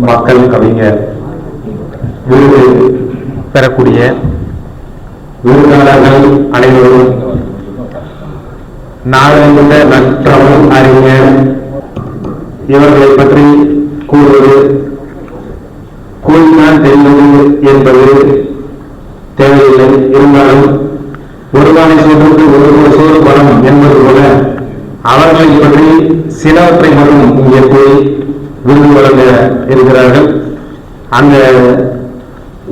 மக்கள் கவிஞர் விருது பெறக்கூடிய விருதாளர்கள் அனைவரும், நாடக நற்றமிழ் அறிஞர் இவர்களை பற்றி கூறுவது கூறினால் தெரிவது என்பது தேவையில்லை. இருந்தாலும் ஒருவானை சோற்றுக்கு ஒரு சோறு பலம் என்பது போல அவர்களை பற்றி சிலவற்றை மட்டும் இங்கே கூறி விருது வழங்க இருக்கிறார்கள். அந்த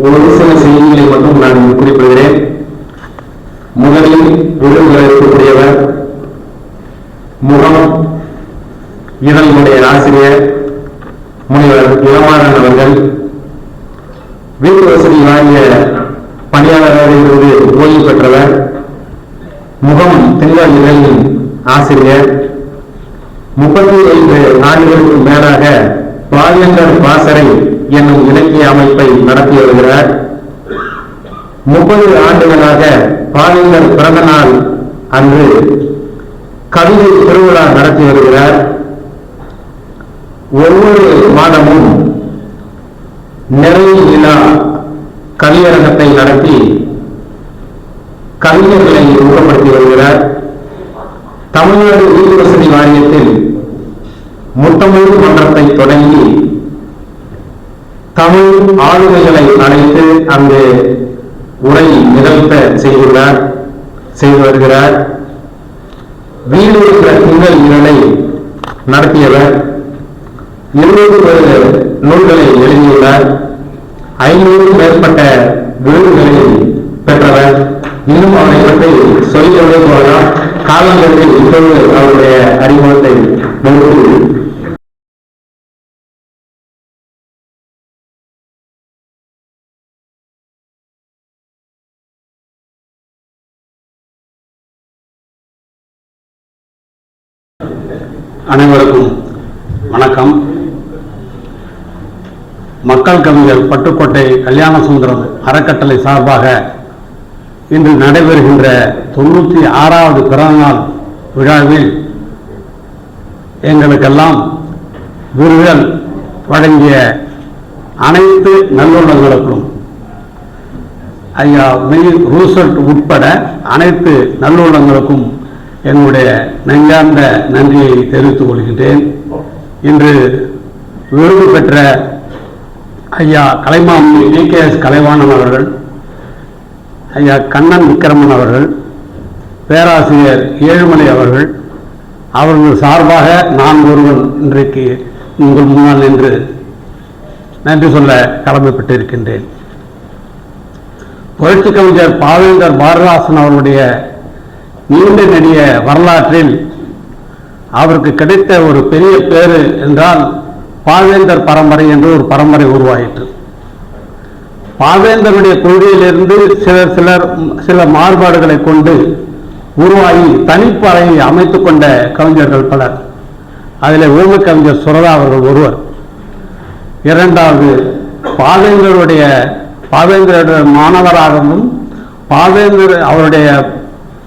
ஒரு சில செய்திகளை மட்டும் நான் குறிப்பிடுகிறேன். முதலில் விருதுகளை இருக்கக்கூடியவர் முகம் இதழுடைய ஆசிரியர் முனிவர் இளமாறன் அவர்கள். வீட்டு வசதி வாங்கிய பணியாளராக இருந்து ஓய்வு பெற்றவர். முகம் திங்கள் இதழின் ஆசிரியர். 35 ஆண்டுகளுக்கு மேலாக பாவேந்தர் பாசறை என்னும் இலக்கிய அமைப்பை நடத்தி வருகிறார். 30 ஆண்டுகளாக பாவேந்தர் பிறந்த நாள் அன்று கவிதை திருவிழா நடத்தி வருகிறார். ஒவ்வொரு மாதமும் நிறைவு விழா கவியரங்கத்தை நடத்தி கவிஞர்களை ஊக்கப்படுத்தி வருகிறார். தமிழ்நாடு வீட்டு வசதி வாரியத்தில் முத்தமிழ் மன்றத்தை தொடங்கி தமிழ் ஆளுமைகளை அழைத்து அங்கு உரை நிகழ்த்த செய்து வருகிறார். வீடு என்ற திங்கள் இதழை நடத்தியவர். 20 நூல்களை எழுதியுள்ளார். 500க்கும் மேற்பட்ட விருதுகளை பெற்றவர். இன்னும் அவரை பற்றி சொல்லிக்கொண்டே போகலாம். காலங்களில் இப்பொழுது அவருடைய அறிமுகத்தை நிறுத்தி அனைவருக்கும் வணக்கம். மக்கள் கவிஞர் பட்டுக்கோட்டை கல்யாணசுந்தரம் அறக்கட்டளை சார்பாக இன்று நடைபெறுகின்ற 96வது பிறந்தநாள் விழாவில் எங்களுக்கெல்லாம் விருதுகள் வழங்கிய அனைத்து நல்லுள்ளங்களுக்கும் ஐயா மெயில் ரூசல்ட் உட்பட அனைத்து நல்லுள்ளங்களுக்கும் என்னுடைய நெஞ்சார்ந்த நன்றியை தெரிவித்துக் கொள்கின்றேன். இன்று விருது பெற்ற ஐயா கலைமாமணி VKS கலைவாணன் அவர்கள், ஐயா கண்ணன் விக்கிரமன் அவர்கள், பேராசிரியர் ஏழுமலை அவர்கள், அவர்கள் சார்பாக நான் ஒருவன் இன்றைக்கு உங்கள் முன்னால் நின்று நன்றி சொல்ல கடமைப்பட்டிருக்கின்றேன். புரட்சி கவிஞர் பாவேந்தர் பாரதிதாசன் அவருடைய நீண்ட நெடிய வரலாற்றில் அவருக்கு கிடைத்த ஒரு பெரிய பேரு என்றால் பாவேந்தர் பரம்பரை என்று ஒரு பரம்பரை உருவாயிற்று. பாவேந்தருடைய கொள்கையிலிருந்து சில மாறுபாடுகளை கொண்டு உருவாகி தனிப்பறையை அமைத்துக் கொண்ட கவிஞர்கள் பலர். அதில் ஊமை கவிஞர் சுரதா அவர்கள் ஒருவர். இரண்டாவது, பாவேந்தருடைய மாணவராகவும் பாவேந்தர் அவருடைய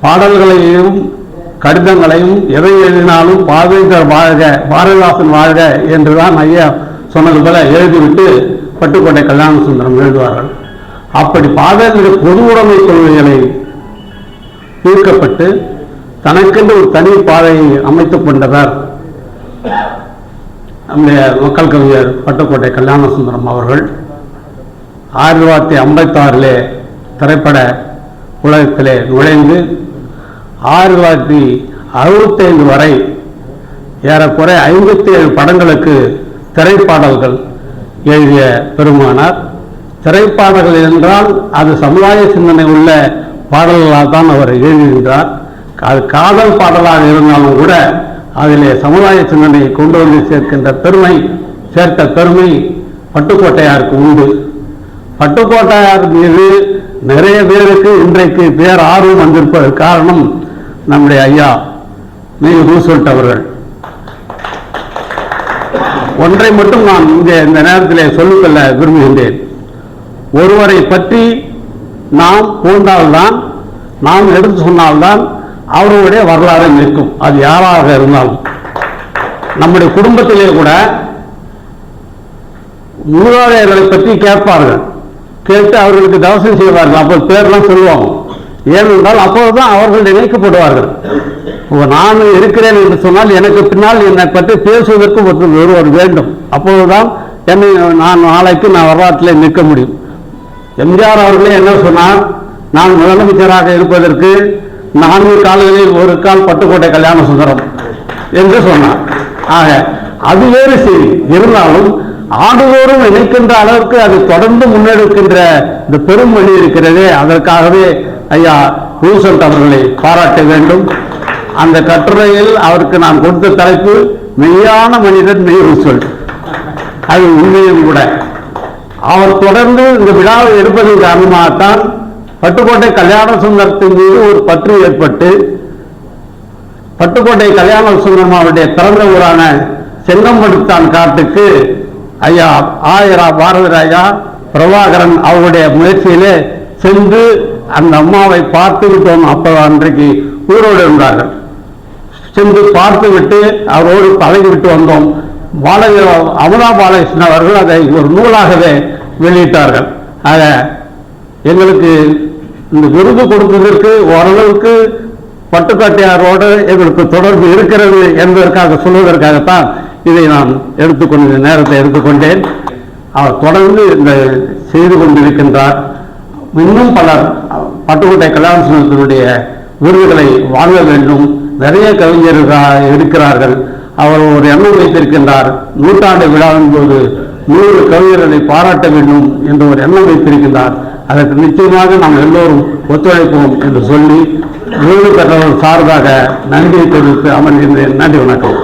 பாடல்களையும் கடிதங்களையும் எதை எழுதினாலும் பாவேந்தர் வாழ்க பாரதிதாசன் வாழ்க என்றுதான் ஐயா சொன்னது போல எழுதிவிட்டு பட்டுக்கோட்டை கல்யாணசுந்தரம் எழுதுவார்கள். அப்படி பாவேந்தர் பொது உடைமை கொள்கைகளை தீர்க்கப்பட்டு தனக்கென்று ஒரு தனி பாதையை அமைத்துக் கொண்டவர் நம்முடைய மக்கள் கவிஞர் பட்டுக்கோட்டை கல்யாணசுந்தரம் அவர்கள். 1956 திரைப்பட உலகத்திலே நுழைந்து 1965 வரை ஏறக்குறை 57 படங்களுக்கு திரைப்பாடல்கள் எழுதிய பெருமானார். திரைப்பாடல்கள் என்றால் அது சமுதாய சிந்தனை உள்ள பாடல்களால் தான் அவர் எழுதுகின்றார். அது காதல் பாடலாக இருந்தாலும் கூட அதிலே சமுதாய சிந்தனையை கொண்டு வந்து சேர்த்த பெருமை பட்டுக்கோட்டையாருக்கு உண்டு. பட்டுக்கோட்டையார் மீது நிறைய பேருக்கு இன்றைக்கு பேர் ஆர்வம் வந்திருப்பதற்கு காரணம் நம்முடைய ஐயா மெயில் ரூசல்ட் அவர்கள். ஒன்றை மட்டும் நான் இங்கே இந்த நேரத்தில் சொல்லிக்கொள்ள விரும்புகின்றேன். ஒருவரை பற்றி நாம் புகழ்ந்தால்தான், நாம் எடுத்து சொன்னால்தான் அவருடைய வரலாறு நிற்கும். அது யாராக இருந்தாலும். நம்முடைய குடும்பத்திலே கூட மூதாதையர்களை பற்றி கேட்பார்கள். கேட்டு அவர்களுக்கு தவசம் செய்வார்கள். அப்போ பேர்லாம் சொல்லுவாங்க. ஏனென்றால் அப்போதுதான் அவர்கள் நினைக்கப்படுவார்கள். நான் இருக்கிறேன் என்று சொன்னால் எனக்கு பின்னால் என்னை பற்றி பேசுவதற்கு ஒருவர் வேண்டும். அப்போதுதான் என்னை நான் நாளைக்கு வரலாற்றில் நிற்க முடியும். எம்ஜிஆர் அவர்களே என்ன சொன்னார்? நான் முதலமைச்சராக இருப்பதற்கு 4 கால்களில் ஒரு கால் பட்டுக்கோட்டை கல்யாண சுந்தரம் என்று சொன்னார். ஆக அது வேறு செய்தி. இருந்தாலும் ஆண்டுதோறும் நினைக்கின்ற அளவுக்கு அது தொடர்ந்து முன்னெடுக்கின்ற இந்த பெரும் வழி இருக்கிறதே, அதற்காகவே ஐயா ரூசல்ட் அவர்களை பாராட்ட வேண்டும். அந்த கட்டுரையில் அவருக்கு நான் கொடுத்த தலைப்பு மெய்யான மனிதன் மெய் ரூசல்ட். அது உண்மையும் கூட. அவர் தொடர்ந்து இந்த விழாவை எடுப்பதன் காரணமாகத்தான் பட்டுக்கோட்டை கல்யாண சுந்தரத்தின் மீது ஒரு பற்று ஏற்பட்டு பட்டுக்கோட்டை கல்யாண சுந்தரம் அவருடைய பிறந்த ஊரான செங்கம்படுத்தான் காட்டுக்கு ஐயா பாரதி ராஜா பிரபாகரன் அவருடைய முயற்சியிலே சென்று அந்த அம்மாவை பார்த்து விட்டோம். அப்போ அன்றைக்கு ஊரோடு இருந்தார்கள். சென்று பார்த்து விட்டு அவரோடு பழகிவிட்டு வந்தோம். அமுதா பாலகிருஷ்ணன் அவர்கள் அதை ஒரு நூலாகவே வெளியிட்டார்கள். ஆக எங்களுக்கு இந்த விருது கொடுப்பதற்கு ஓரளவுக்கு பட்டுக்கோட்டையாரோடு எங்களுக்கு தொடர்பு இருக்கிறது என்பதற்காக சொல்வதற்காகத்தான் இதை நான் நேரத்தை எடுத்துக்கொண்டேன். அவர் தொடர்ந்து இந்த செய்து கொண்டிருக்கின்றார். இன்னும் பலர் பட்டுக்கோட்டை கல்யாண சுந்தரத்தினுடைய விருதுகளை வாங்க வேண்டும். நிறைய கவிஞர்கள் இருக்கிறார்கள். அவர் ஒரு எண்ணம் வைத்திருக்கின்றார். 100ஆண்டு விழாவின் போது 100 கவிஞர்களை பாராட்ட வேண்டும் என்ற ஒரு எண்ணம் வைத்திருக்கின்றார். அதற்கு நிச்சயமாக நாம் எல்லோரும் ஒத்துழைப்போம் என்று சொல்லி விருது பெற்றவர் சார்பாக நன்றியை தெரிவித்து அமர்கின்றேன். நன்றி, வணக்கம்.